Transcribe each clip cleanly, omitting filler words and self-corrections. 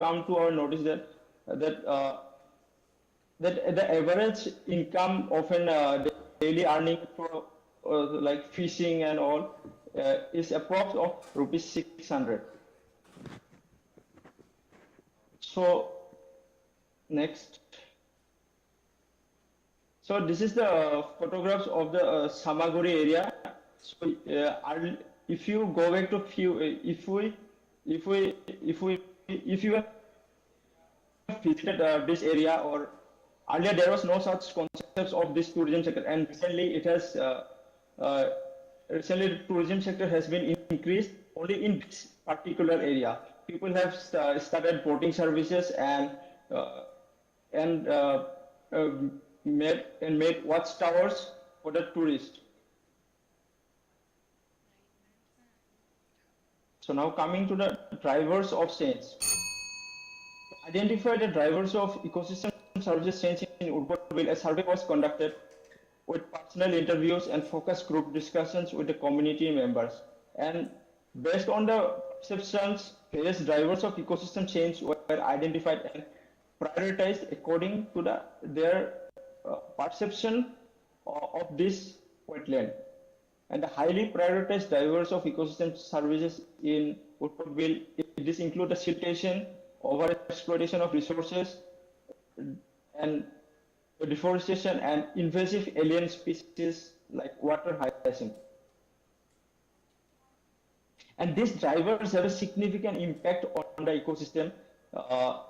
come to our notice that that the average income of an daily earning for like fishing and all is approx of rupees 600. So next, so this is the photographs of the Samaguri area. So if you go back to few, if you have visited this area, or earlier there was no such concepts of this tourism sector, and recently it has uh, recently the tourism sector has been increased only in this particular area. People have started boating services uh, and uh, made watchtowers for the tourists. So now coming to the drivers of change. Identify the drivers of ecosystem services change in Woodfordville. A survey was conducted with personal interviews and focus group discussions with the community members. And based on the perceptions, various drivers of ecosystem change were identified and prioritized according to their perception of this wetland. And the highly prioritized drivers of ecosystem services in Woodfordville, this include the siltation, over-exploitation of resources, and deforestation and invasive alien species like water hyacinth. And these drivers have a significant impact on the ecosystem.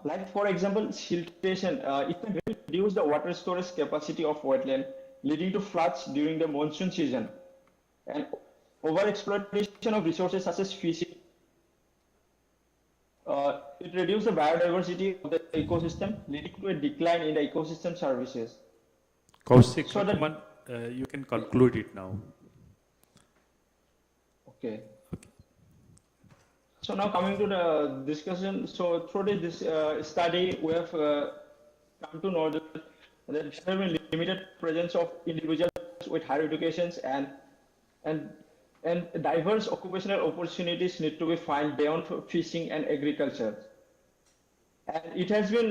Like for example, siltation, it can reduce the water storage capacity of wetland, leading to floods during the monsoon season. And over-exploitation of resources such as fishing, it reduces the biodiversity of the ecosystem, leading to a decline in the ecosystem services. Kaushik, So that, you can conclude it now. okay. So now coming to the discussion, so through this study, we have come to know that there has been limited presence of individuals with higher educations, and diverse occupational opportunities need to be found beyond fishing and agriculture. And it has been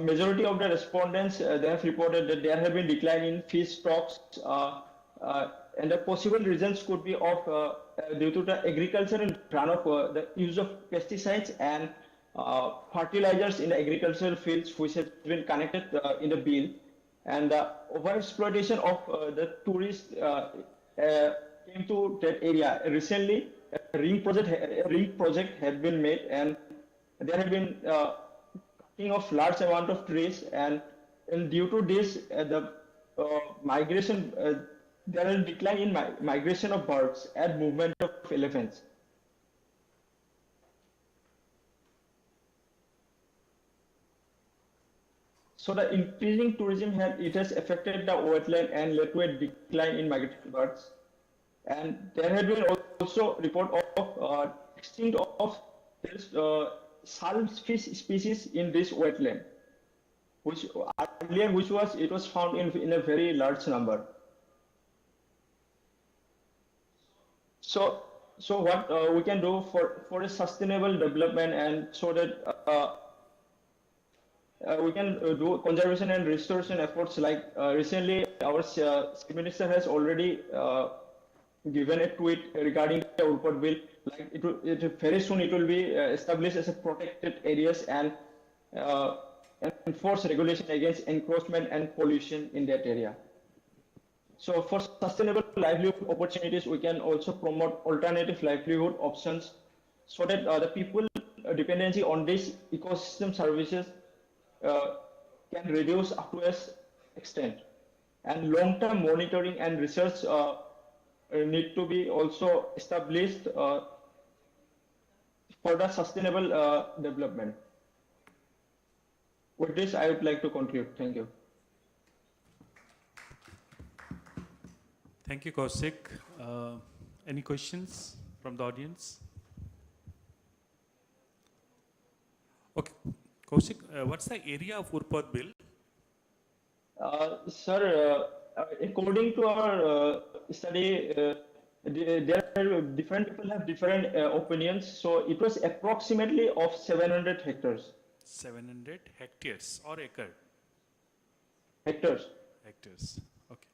majority of the respondents they have reported that there have been decline in fish stocks, and the possible reasons could be of due to the agricultural runoff, the use of pesticides and fertilizers in the agricultural fields, which has been connected in the bill, and the overexploitation of the tourists came to that area. Recently, a ring project had been made, and there have been cutting of large amount of trees, and due to this, the migration, there is a decline in migration of birds and movement of elephants. So the increasing tourism has affected the wetland and led to a decline in migratory birds. And there have been also report of extinct of saltfish species in this wetland, which earlier it was found in a very large number. So what we can do for a sustainable development, and so that we can do conservation and restoration efforts. Like recently, our Chief Minister has already given a tweet regarding the Woodfordville. Like very soon it will be established as a protected areas, and enforce regulation against encroachment and pollution in that area. So for sustainable livelihood opportunities, we can also promote alternative livelihood options, so that the people dependency on these ecosystem services can reduce up to an extent. And long-term monitoring and research need to be also established for the sustainable development. With this, I would like to conclude. Thank you. Thank you, Kaushik. Any questions from the audience? Okay, Kaushik, what's the area of Woodfordville? Sir, according to our study, there are different people have different opinions. So it was approximately of 700 hectares. 700 hectares or acre? hectares. Hectares. Okay.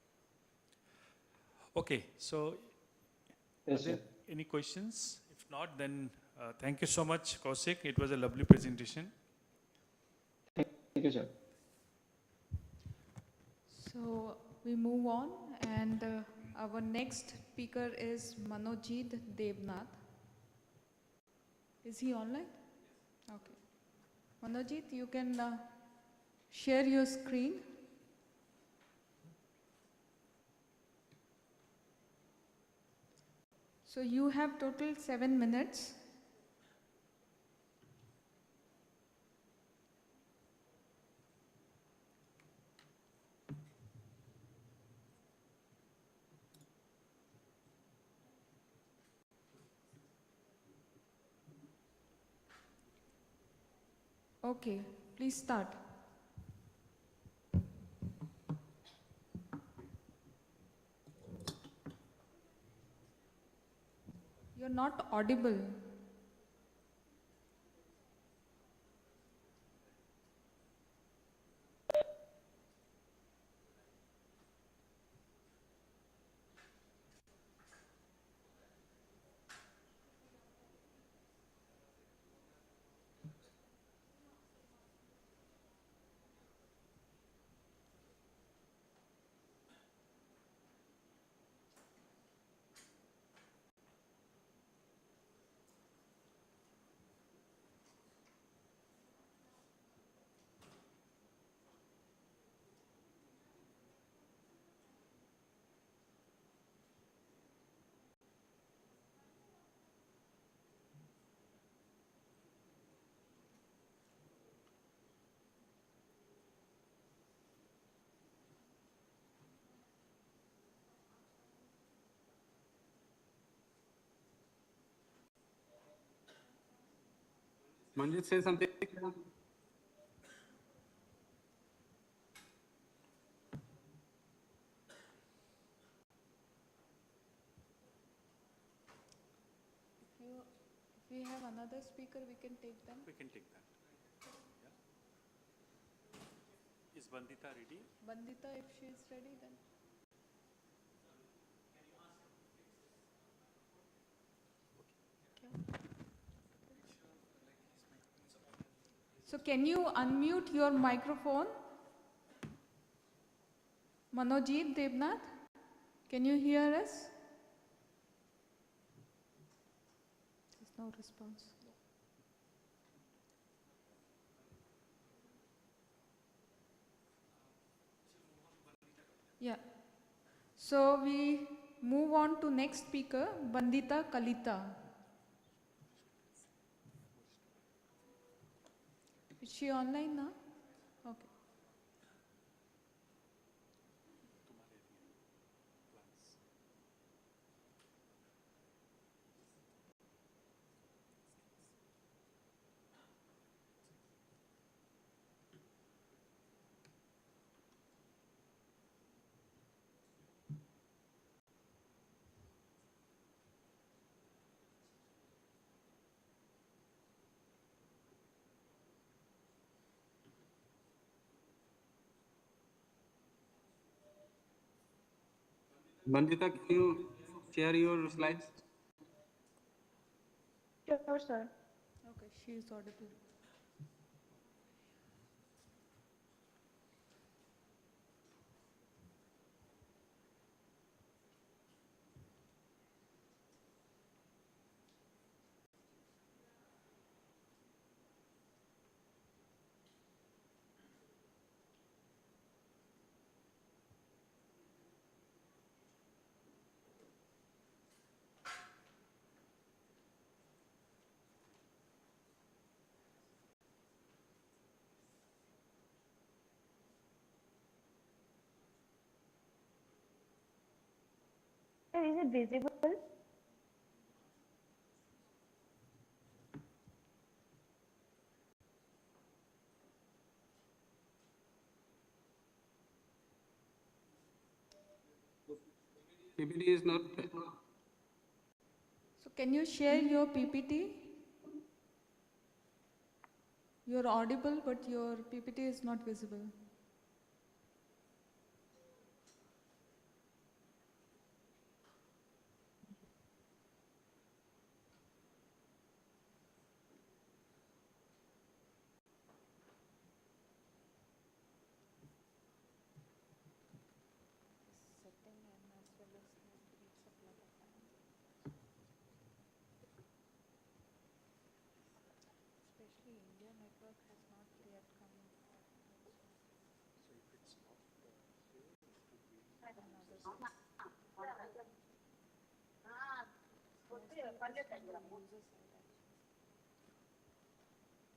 Okay. So, are Yes, there sir. any questions? If not, then thank you so much, Kaushik. It was a lovely presentation. Thank you, sir. So we move on, and our next speaker is Manojit Devnath. Is he online? Okay. Manojit, you can share your screen. So you have total 7 minutes. Okay, please start. You're not audible. Manjit, say something. If we have another speaker, we can take them. We can take that. Yeah. Is Bandita ready? Bandita, if she is ready, then. So can you unmute your microphone? Manojit Devnath, can you hear us? There's no response. Yeah. So we move on to next speaker, Bandita Kalita. Is she online now? Okay. Bandita, can you share your slides? Sure, sir. Okay, she is audible. Sir, is it visible? PPT is not. So can you share your PPT? You're audible, but your PPT is not visible.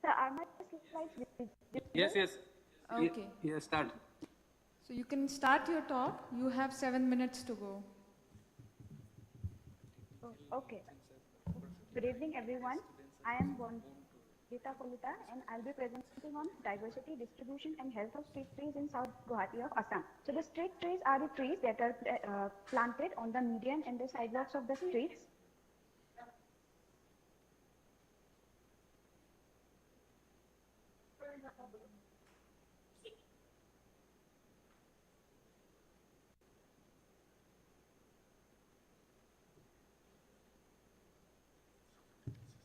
Sir, are my slides Yes, visible? yes. Okay. Yeah, start. So you can start your talk. You have 7 minutes to go. Oh, okay. Good evening, everyone. I am Bonita Kolita, and I'll be presenting on diversity, distribution, and health of street trees in South Guwahati of Assam. So the street trees are the trees that are planted on the median and the sidewalks of the streets.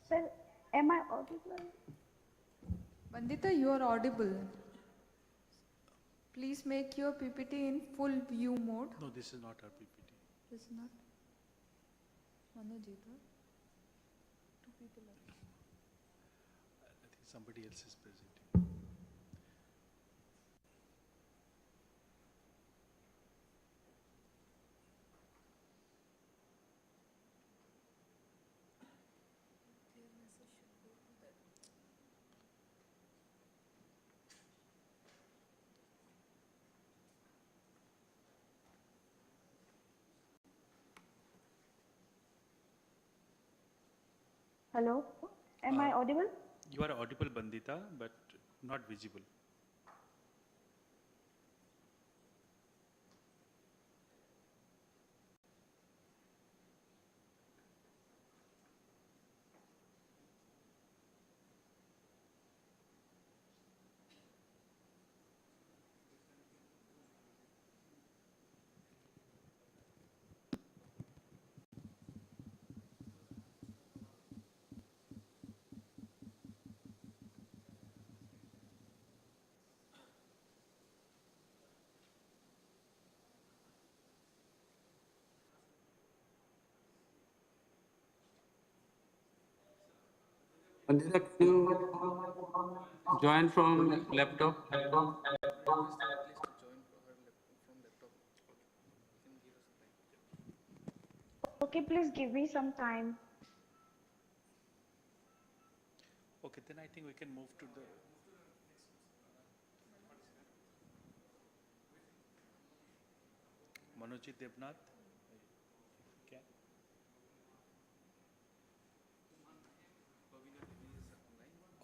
Sir, am I audible? Vandita, you are audible. Please make your PPT in full view mode. No, this is not our PPT. This is not Manojit, right? Two people are. I think somebody else is presenting. Hello, am I audible? You are audible, Bandita, but not visible. Vandita, can you join from laptop? Okay, please give me some time. Okay, then I think we can move to the Manojit Devnath. Okay.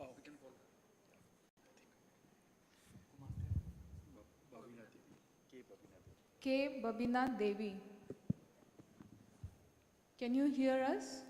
Oh, we can call. Babina Devi. K. Babina Devi. K. Babina Devi. Can you hear us?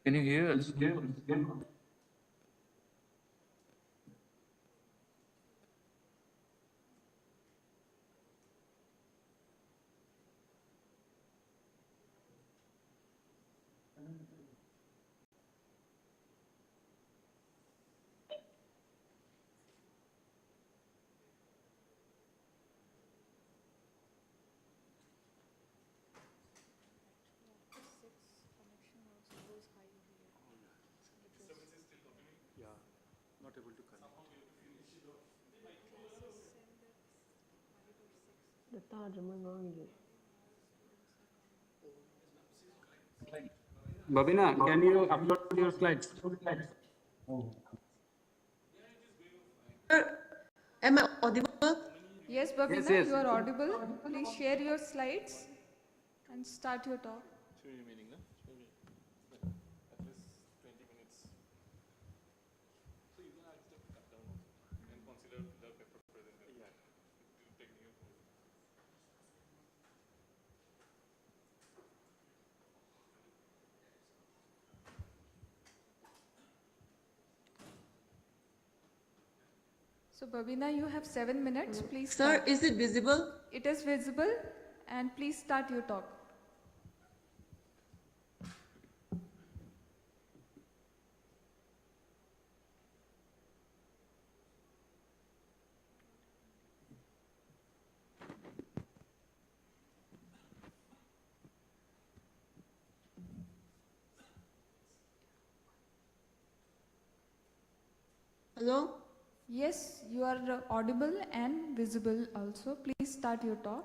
Can you hear us? Yeah, not able to connect. Babina, can you upload your slides? Sir, am I audible? Yes, Babina, Yes. you are audible. Please share your slides and start your talk. So, Babina, you have 7 minutes. Please Sir, start. is it visible? It is visible, and please start your talk. Hello? Yes, you are audible and visible also. Please start your talk.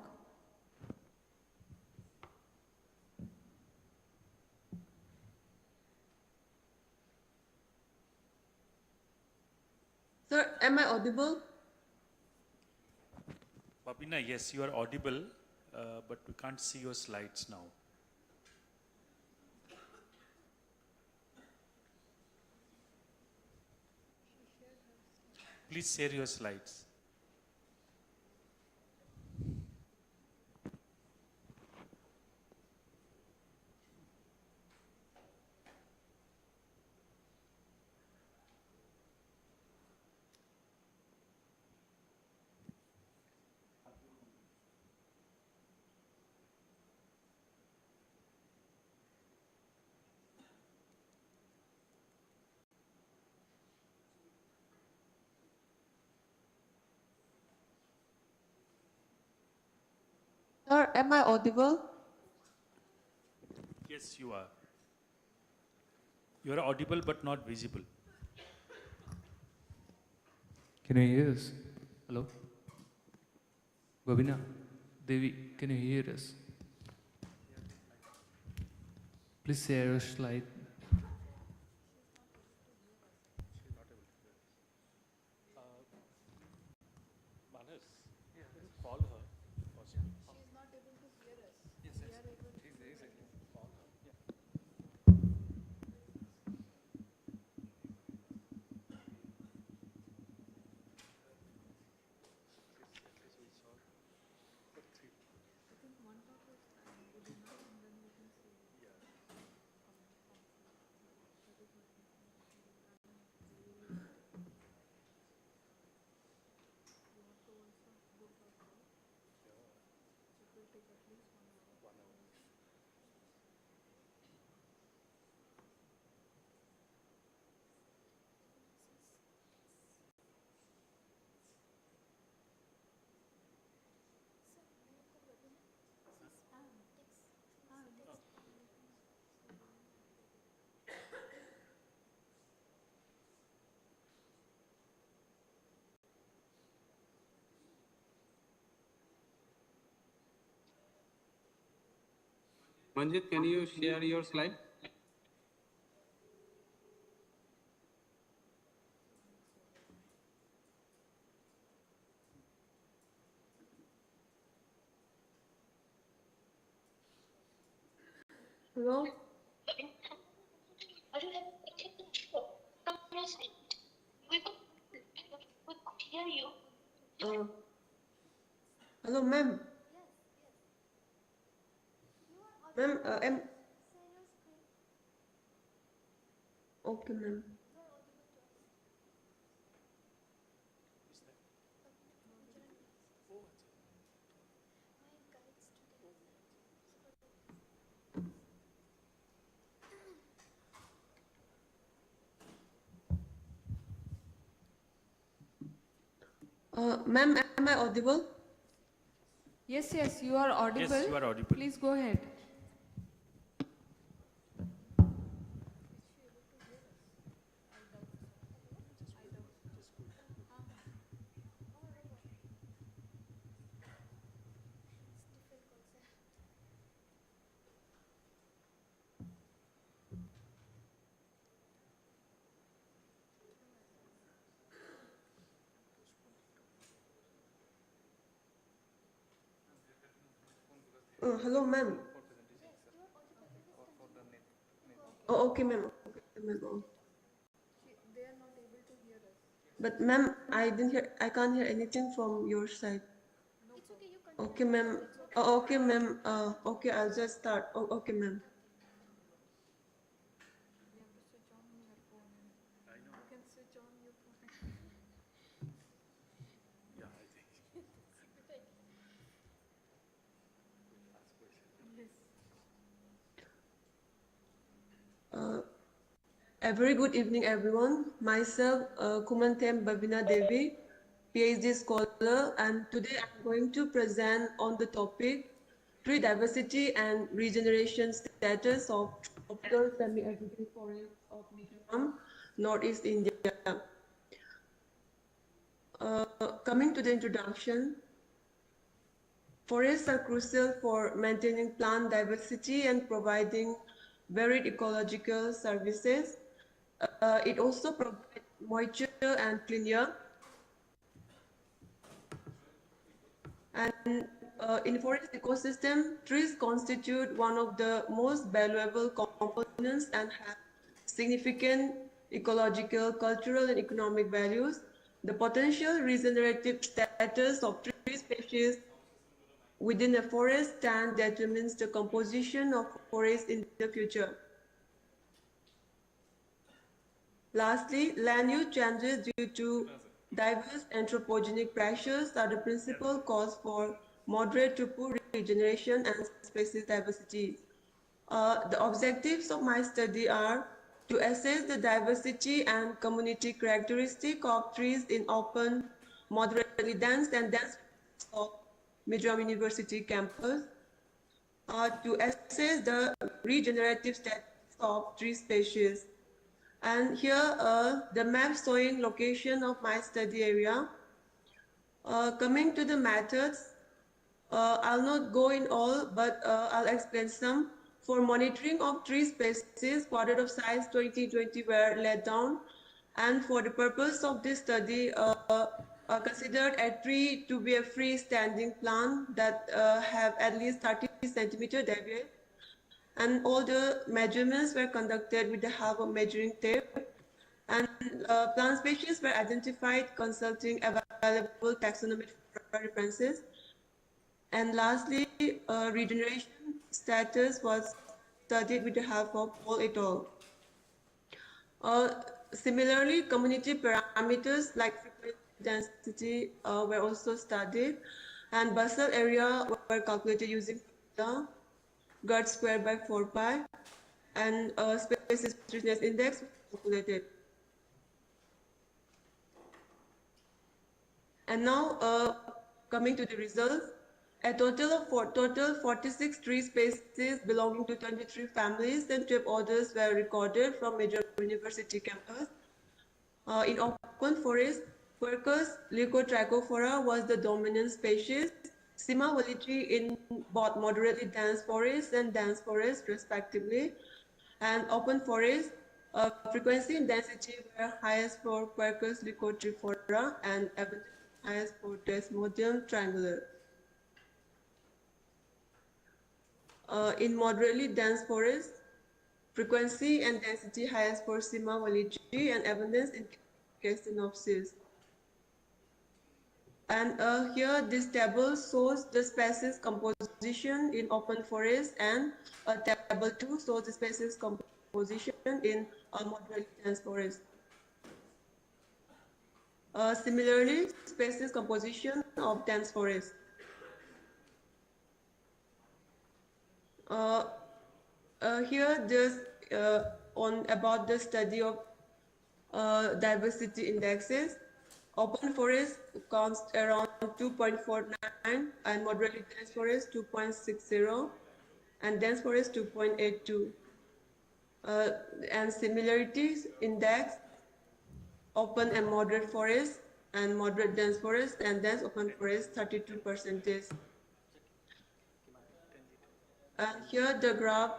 Sir, am I audible? Babina, yes, you are audible, but we can't see your slides now. Please share your slides. Sir, am I audible? Yes, you are. You are audible but not visible. Can you hear us? Hello? Babina, Devi, can you hear us? Please share your slide. Manjit, can you share your slide? Hello? Uh, hello, ma'am. Ma'am, okay, ma'am. Ma'am, am I audible? Yes, you are audible. Yes, you are audible. Please go ahead. Hello, ma'am. Oh, okay, ma'am. Okay, ma'am. Oh. They are not able to hear us. But ma'am, I can't hear anything from your side. Okay, ma'am. Oh, okay, ma'am. Okay, I'll just start. Oh, okay, ma'am. You have to switch on your phone. You can switch on your phone. Yes. Uh, a very good evening, everyone. Myself, Kumantem Babina Devi, PhD scholar, and today I'm going to present on the topic tree diversity and regeneration status of tropical semi-evergreen forests of Mizoram, Northeast India. Uh, Coming to the introduction, forests are crucial for maintaining plant diversity and providing varied ecological services. It also provides moisture and clean air. And in forest ecosystem, trees constitute one of the most valuable components and have significant ecological, cultural, and economic values. The potential regenerative status of tree species within a forest stand determines the composition of forests in the future. Lastly, land use changes due to diverse anthropogenic pressures are the principal cause for moderate to poor regeneration and species diversity. The objectives of my study are to assess the diversity and community characteristic of trees in open, moderately dense and dense of Mizoram University campus, to assess the regenerative status of tree species. And here the map showing location of my study area. Coming to the methods, I'll not go in all, but I'll explain some. For monitoring of tree species, quarter of size 2020 were laid down. And for the purpose of this study, considered a tree to be a freestanding plant that have at least 30 centimeter diameter. And all the measurements were conducted with the help of measuring tape. And plant species were identified consulting available taxonomic references. And lastly, regeneration status was studied with the help of Paul et al. Similarly, community parameters like frequency density were also studied, and basal area were calculated using formula GERD squared by 4 pi, and species richness index was calculated. And now, coming to the results, a total of 46 tree species belonging to 23 families and 12 orders were recorded from major university campus. In open forest, Quercus leucotrichophora was the dominant species. Sima wallichii in both moderately dense forests and dense forests, respectively. And open forest, frequency and density were highest for Quercus leucotrichophora and abundance highest for Desmodium triangular. In moderately dense forests, frequency and density highest for Sima wallichii and abundance in Castanopsis. And here this table shows the species composition in open forest, and table 2 shows the species composition in moderately dense forest. Similarly, species composition of dense forest. Here this on about the study of diversity indexes. Open forest counts around 2.49 and moderately dense forest 2.60 and dense forest 2.82. And similarities index, open and moderate forest and moderate dense forest and dense open forest 32%. And here the graph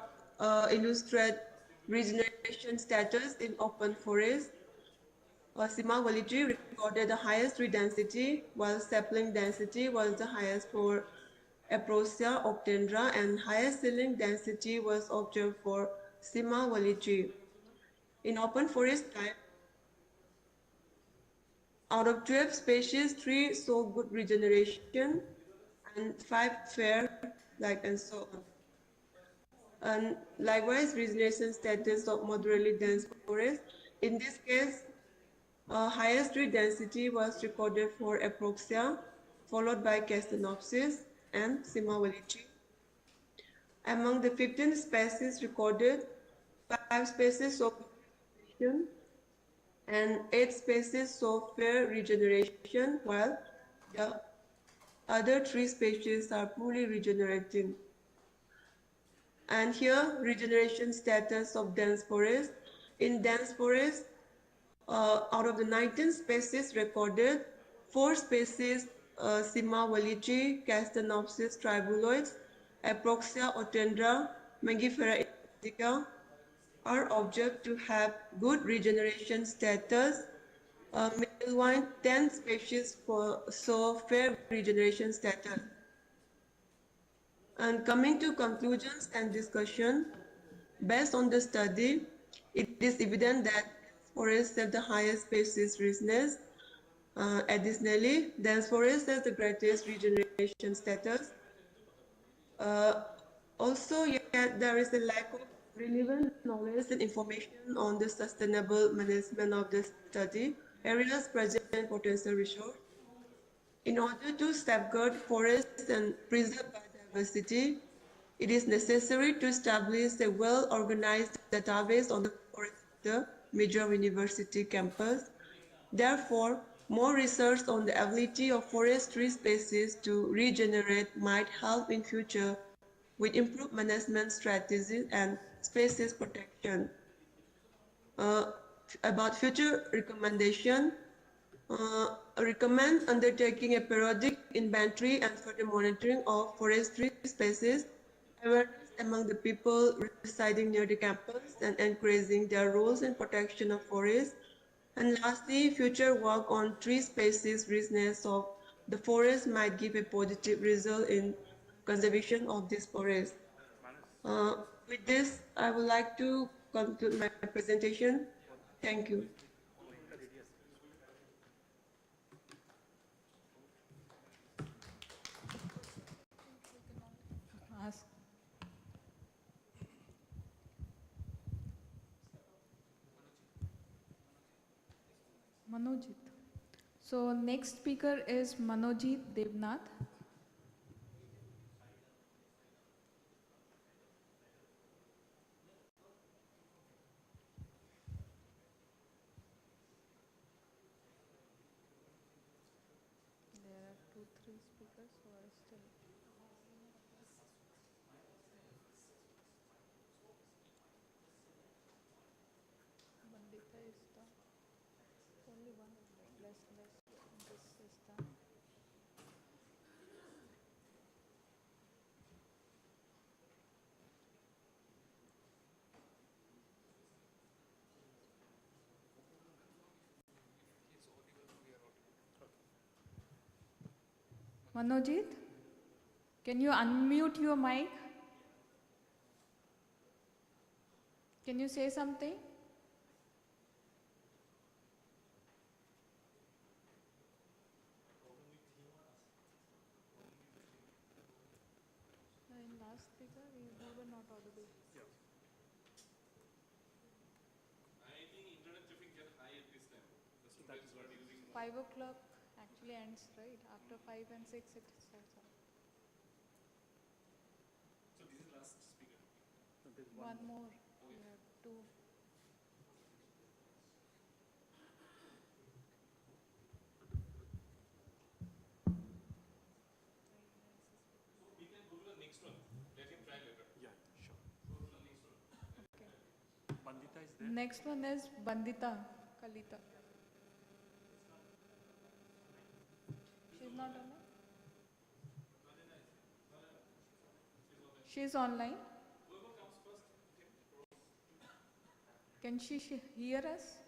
illustrates regeneration status in open forest. Sima wallichii recorded the highest tree density, while sapling density was the highest for Aprosia obtendra, and highest ceiling density was observed for Simawali tree. In open forest type, out of 12 species, 3 saw good regeneration and 5 fair, and so on. And likewise, regeneration status of moderately dense forest. In this case, highest tree density was recorded for Aproxia, followed by Castanopsis and Simawali tree. Among the 15 species recorded, 5 species saw good regeneration and 8 species saw fair regeneration, while the other 3 species are poorly regenerating. And here, regeneration status of dense forest. In dense forest, out of the 19 species recorded, 4 species, Simawali tree, Castanopsis tribuloides, Aproxia otendra, Mangifera indica, are observed to have good regeneration status. Meanwhile, 10 species saw fair regeneration status. And coming to conclusions and discussion, based on the study, it is evident that forests have the highest species richness. Additionally, dense forests has the greatest regeneration status. Also, yet there is a lack of relevant knowledge and information on the sustainable management of the study areas present potential resource. In order to safeguard forests and preserve biodiversity, it is necessary to establish a well-organized database on the forest of the major university campus. Therefore, more research on the ability of forestry species to regenerate might help in future with improved management strategies and species protection. About future recommendation, recommend undertaking a periodic inventory and further monitoring of forestry species, awareness among the people residing near the campus, and encouraging their roles in protection of forests. And lastly, future work on tree species richness of the forest might give a positive result in conservation of this forest. With this, I would like to conclude my presentation. Thank you. Ask. Manojit. So next speaker is Manojit Devnath. There are 2, 3 speakers who are still. Bandita is the only one. Less. This is the. Manojit, can you unmute your mic? Can you say something? In last speaker, we were not audible. Yeah. I think internet traffic get high at this time. The students were using 5 o'clock actually ends, right? After 5 and 6 it starts off. So this is last speaker. No, there's one more. We have 2. We can go to the next one. Let him try later. Yeah, sure. Go to the next one. Okay. Bandita is there. Next one is Bandita Kalita. She's not online? She's online. Whoever comes first. Can she hear us?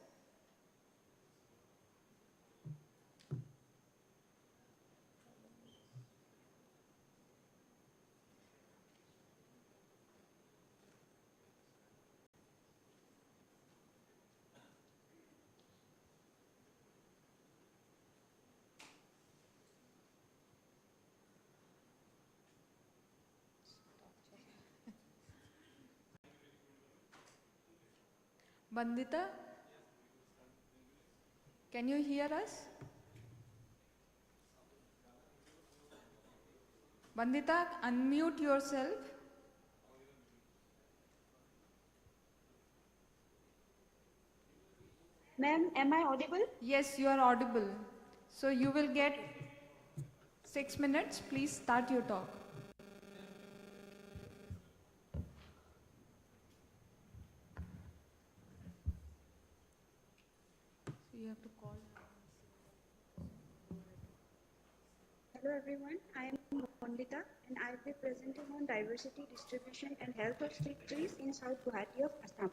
Bandita, can you hear us? Bandita, unmute yourself. Ma'am, am I audible? Yes, you are audible. So you will get 6 minutes. Please start your talk. So you have to call. Hello everyone, I am Mondita and I will be presenting on diversity, distribution and health of street trees in South Guwahati of Assam.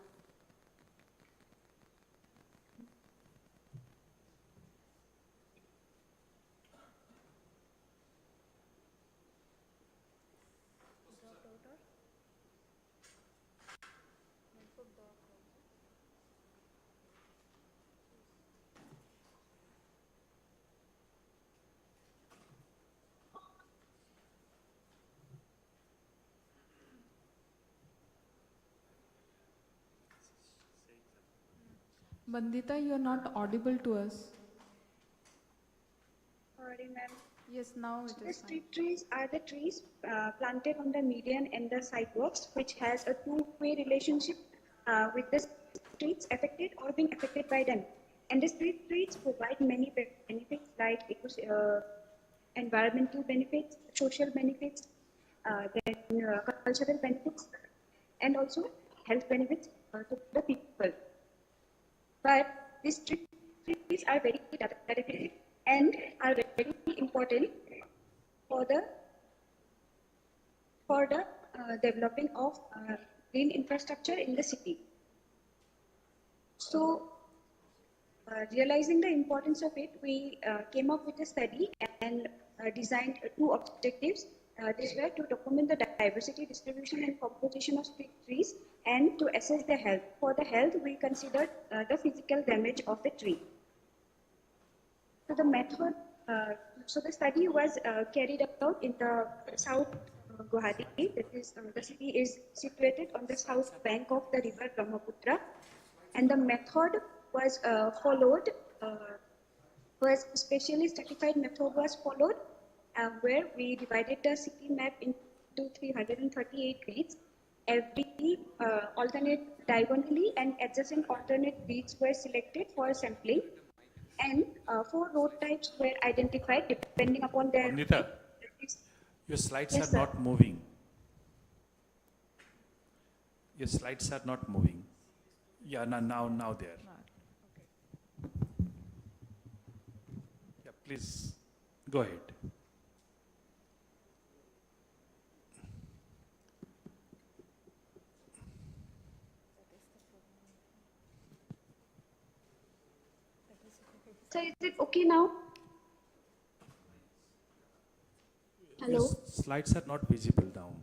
Bandita, you are not audible to us. Sorry ma'am. Yes, now it The is fine. street trees are the trees planted on the median and the sidewalks, which has a two-way relationship with the streets affected or being affected by them. And the street trees provide many benefits like environmental benefits, social benefits, cultural benefits, and also health benefits to the people. But these trees are very delicate and are very important for the developing of green infrastructure in the city. So, realizing the importance of it, we came up with a study and designed two objectives. These were to document the diversity, distribution, and composition of street trees, and to assess the health. For the health, we considered the physical damage of the tree. So the method, so the study was carried out in the South Guwahati. That is, the city is situated on the south bank of the river Brahmaputra, and the method was followed. Was specially stratified method was followed, where we divided the city map into 338 grids. Every alternate diagonally and adjacent alternate grids were selected for sampling, and 4 road types were identified depending upon their. Bandita, your slides Yes, are sir. not moving. Your slides are not moving. Yeah, now they are. Yeah, please go ahead. So is it okay now? Hello? Your slides are not visible now.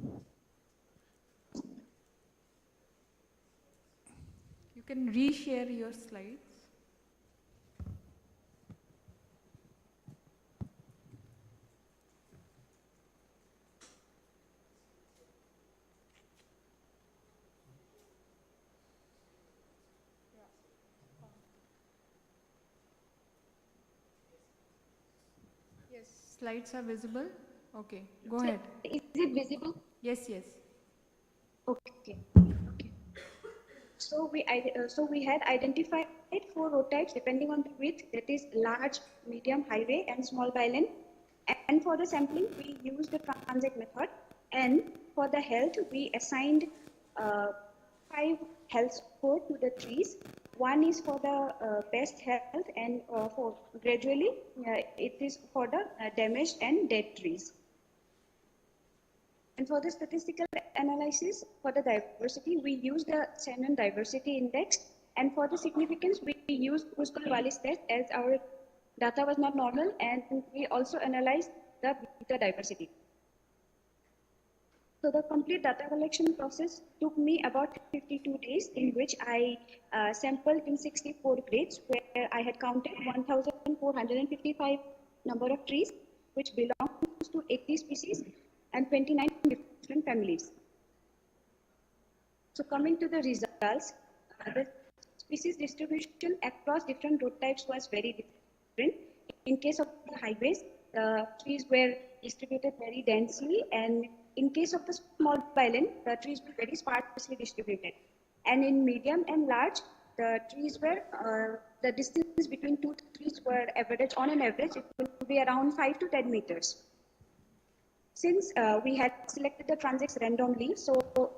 You can reshare your slides. Yes, slides are visible. Okay, go ahead. Is it visible? Yes, yes. Okay. So we had identified 4 road types depending on the width, that is large, medium, highway, and small by lane. And for the sampling, we used the transit method. And for the health, we assigned 5 health scores to the trees. One is for the best health, and for gradually it is for the damaged and dead trees. And for the statistical analysis for the diversity, we use the Shannon Diversity Index. And for the significance, we use Kuskal-Wallis test as our data was not normal, and we also analyzed the beta diversity. So the complete data collection process took me about 52 days, in which I sampled in 64 grids, where I had counted 1,455 number of trees, which belongs to 80 species and 29 different families. So coming to the results, the species distribution across different road types was very different. In case of the highways, the trees were distributed very densely, and in case of the small island, the trees were very sparsely distributed. And in medium and large, the trees were, the distance between two trees were average, on an average, it will be around 5 to 10 meters. Since we had selected the transects randomly, so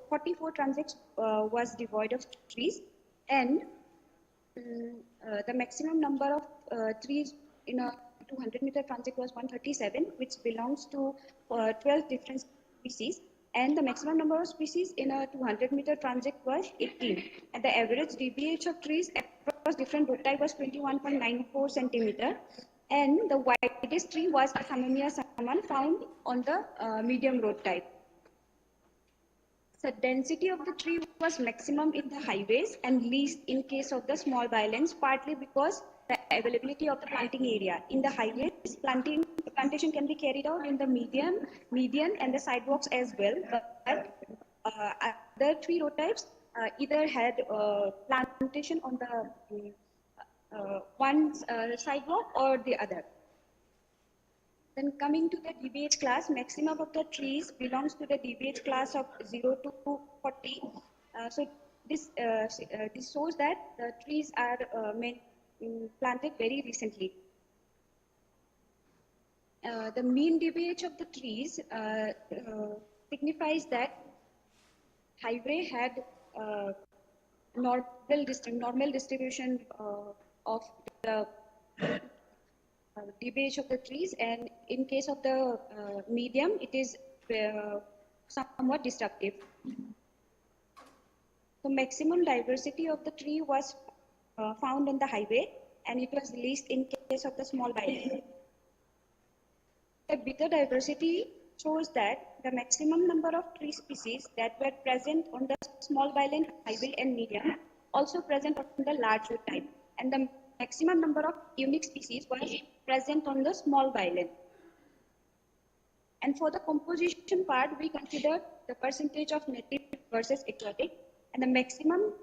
44 transects was devoid of trees, and the maximum number of trees in a 200-meter transect was 137, which belongs to 12 different species, and the maximum number of species in a 200-meter transect was 18, and the average DBH of trees across different road type was 21.94 centimeter, and the widest tree was a Samamia saman found on the medium road type. The density of the tree was maximum in the highways and least in case of the small bylands, partly because the availability of the planting area. In the highways, plantation can be carried out in the median and the sidewalks as well, but other three road types either had plantation on the one sidewalk or the other. Then coming to the DBH class, maximum of the trees belongs to the DBH class of 0 to 40. So this shows that the trees are planted very recently. The mean DBH of the trees signifies that highway had normal distribution of the DBH of the trees, and in case of the medium, it is somewhat disruptive. The maximum diversity of the tree was found on the highway, and it was least in case of the small byland. The bigger diversity shows that the maximum number of tree species that were present on the small byland, highway, and medium also present on the large road type, and the maximum number of unique species was present on the small byland. And for the composition part, we considered the percentage of native versus exotic, and the maximum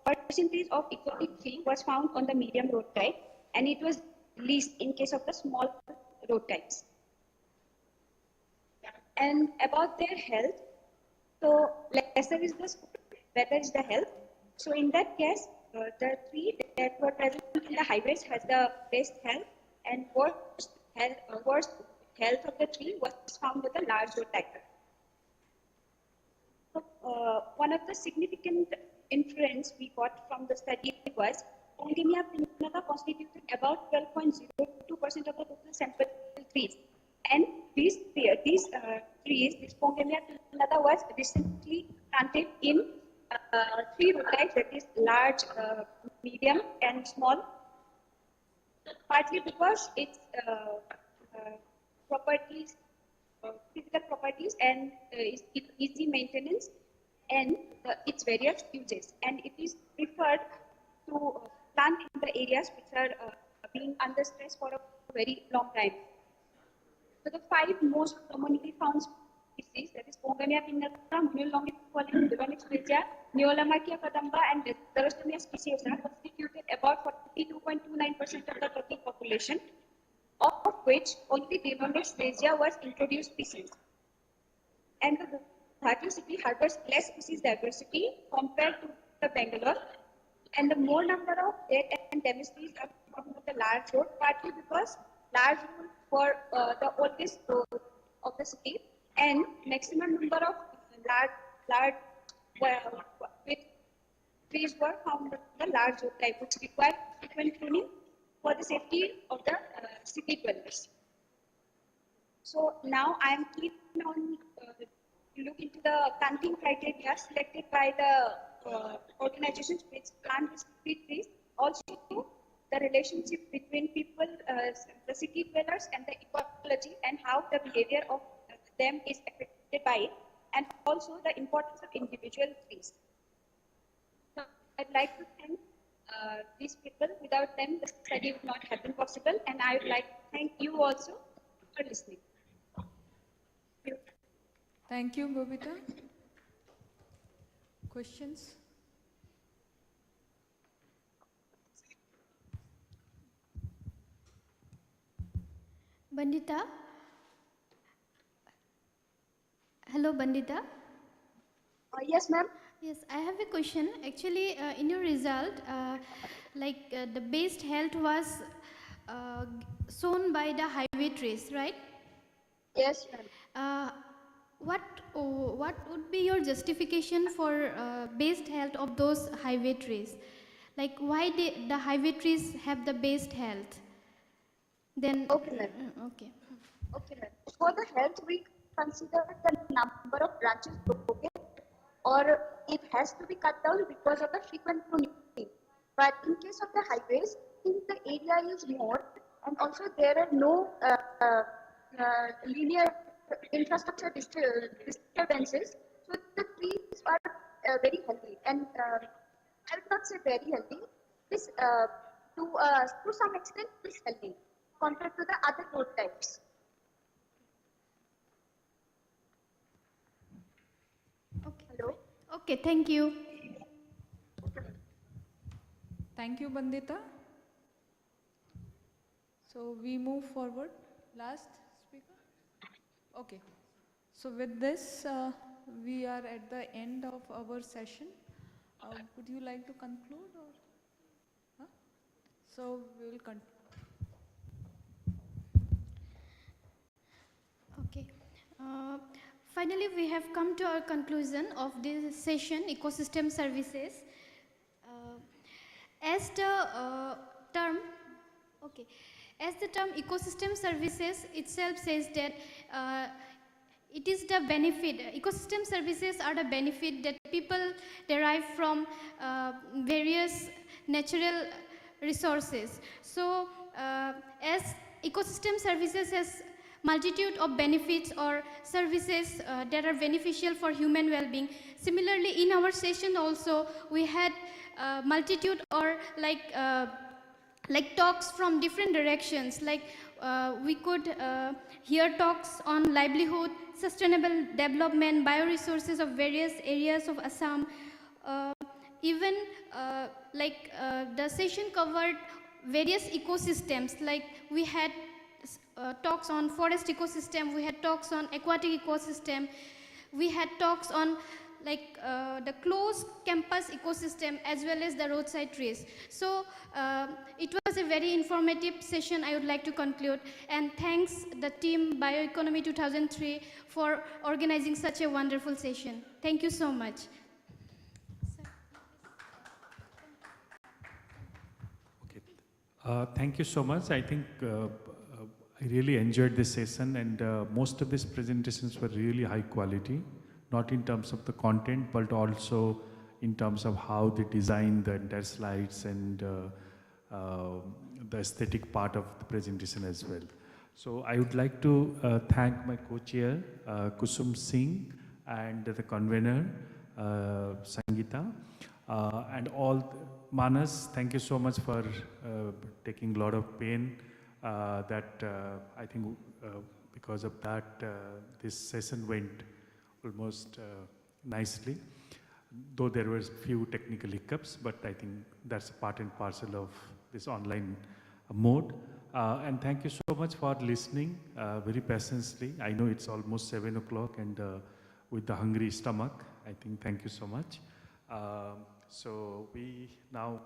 percentage of exotic tree was found on the medium road type, and it was least in case of the small road types. And about their health, so lesser is the score, better is the health. So in that case, the tree that were present in the highways has the best health, and worst health of the tree was found with the large road type. So, one of the significant inference we got from the study was Pongamia pinnata constituted about 12.02% of the total sample trees. And these trees, this Pongamia pinnata was recently planted in three road types, that is large, medium, and small, partly because its properties, physical properties, and its easy maintenance, and its various uses, and it is preferred to plant in the areas which are being under stress for a very long time. So the five most commonly found species, that is Pongamia pinnata, Munul longifolia, Livanex regia, Neolamarchia kadamba, and Xerostomia speciosa, constituted about 42.29% of the total population, of which only Livanex regia was introduced species. And the Guwahati city harbors less species diversity compared to the Bangalore, and the more number of dead and damaged trees are from the large road, partly because large road were the oldest road of the city, and maximum number of large with trees were found on the large road type, which required frequent pruning for the safety of the city dwellers. So now I am keen on look into the planting criteria selected by the organizations which plant trees. Also, the relationship between people, the city dwellers, and the ecology, and how the behavior of them is affected by it, and also the importance of individual trees. So I'd like to thank these people. Without them, the study would not have been possible, and I would like to thank you also for listening. Thank you, Bobita. Questions? Bandita? Hello, Bandita? Yes, ma'am. Yes, I have a question. Actually, in your result, the best health was shown by the highway trace, right? Yes, ma'am. Uh, what would be your justification for best health of those highway trees? Like why the highway trees have the best health? Then Okay, ma'am. okay. Okay, ma'am. For the health, we consider the number of branches broken, or it has to be cut down because of the frequent pruning. But in case of the highways, since the area is more, and also there are no linear infrastructure disturbances, so the trees are very healthy. And I would not say very healthy. This to some extent is healthy compared to the other road types. Okay. Hello. Okay, thank you. Thank you, Bandita. So we move forward. Last speaker. Okay. So with this, we are at the end of our session. Would you like to conclude or? Huh? So we will continue. Okay. Uh, Finally, we have come to our conclusion of this session, ecosystem services. As the term, okay, as the term ecosystem services itself says that it is the benefit, ecosystem services are the benefit that people derive from various natural resources. So as ecosystem services has multitude of benefits or services that are beneficial for human well-being. Similarly, in our session also, we had multitude or like talks from different directions. Like we could hear talks on livelihood, sustainable development, bioresources of various areas of Assam. Even the session covered various ecosystems. Like we had talks on forest ecosystem, we had talks on aquatic ecosystem, we had talks on the closed campus ecosystem as well as the roadside trees. So it was a very informative session. I would like to conclude, and thanks the team Bioeconomy 2003 for organizing such a wonderful session. Thank you so much. Okay. Thank you so much. I think I really enjoyed this session, and most of these presentations were really high quality, not in terms of the content, but also in terms of how they design the entire slides and the aesthetic part of the presentation as well. So I would like to thank my co-chair, Kusum Singh, and the convener, Sangeeta, and all. Manas, thank you so much for taking a lot of pain that I think because of that this session went almost nicely, though there were few technical hiccups, but I think that's part and parcel of this online mode. And thank you so much for listening very patiently. I know it's almost 7 o'clock, and with the hungry stomach, I think thank you so much. So we now,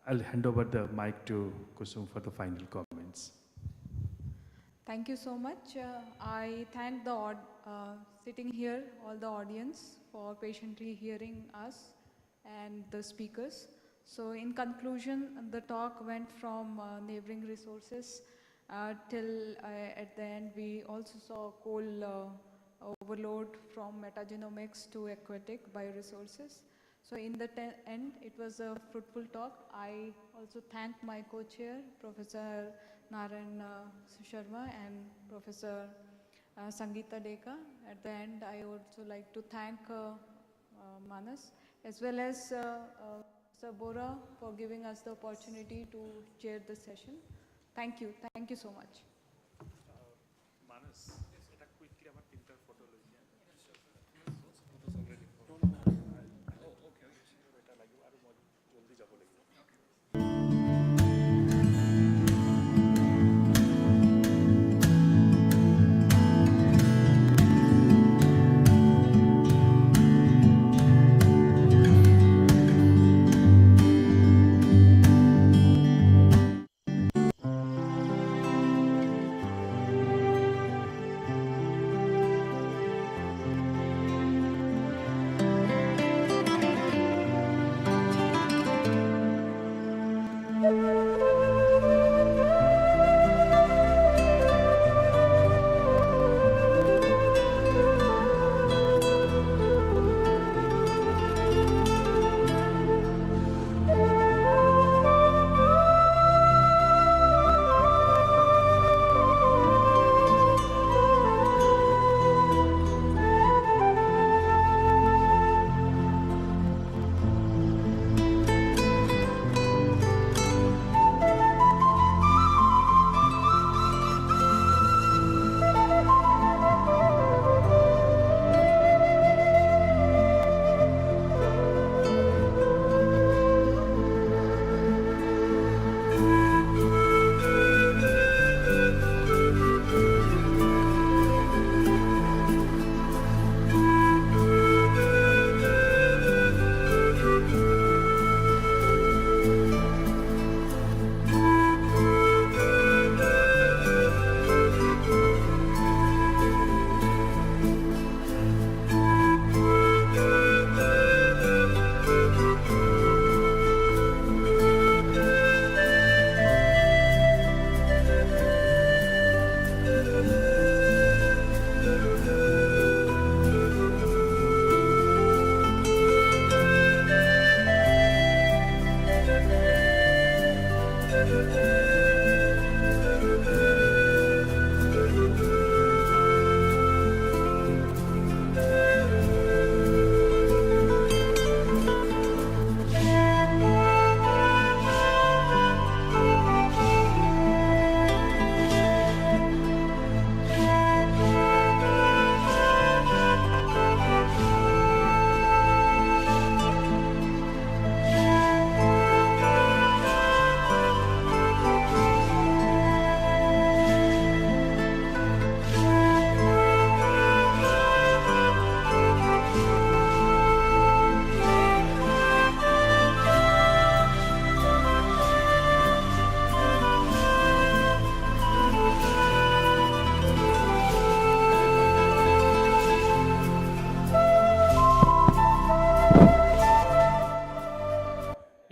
I'll hand over the mic to Kusum for the final comments. Thank you so much. I thank the sitting here, all the audience, for patiently hearing us and the speakers. So in conclusion, the talk went from neighboring resources till at the end we also saw coal overload from metagenomics to aquatic bioresources. So in the end, it was a fruitful talk. I also thank my co-chair, Professor Narayan Sharma and Professor Sangeeta Deka. At the end, I also like to thank Manas as well as Sir Bora for giving us the opportunity to chair the session. Thank you so much. Manas.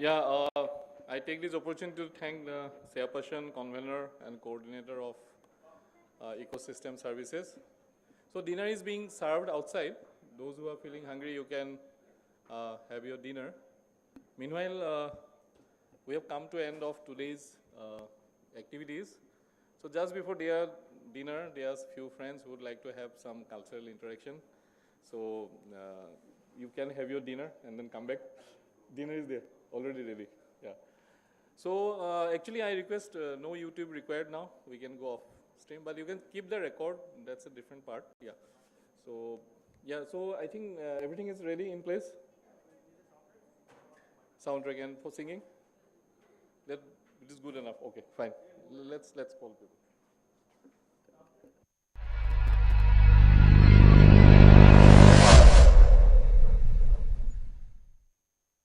Yeah, I take this opportunity to thank the chairperson, convener, and coordinator of ecosystem services. So dinner is being served outside. Those who are feeling hungry, you can have your dinner. Meanwhile, we have come to end of today's activities. So just before their dinner, there's few friends who would like to have some cultural interaction. So you can have your dinner and then come back. Dinner is there, already ready. Yeah. So actually, I request no YouTube required now. We can go off stream, but you can keep the record. That's a different part. Yeah. So yeah. So I think everything is ready in place. Soundtrack and for singing. That it is good enough. Okay, fine. Let's call people.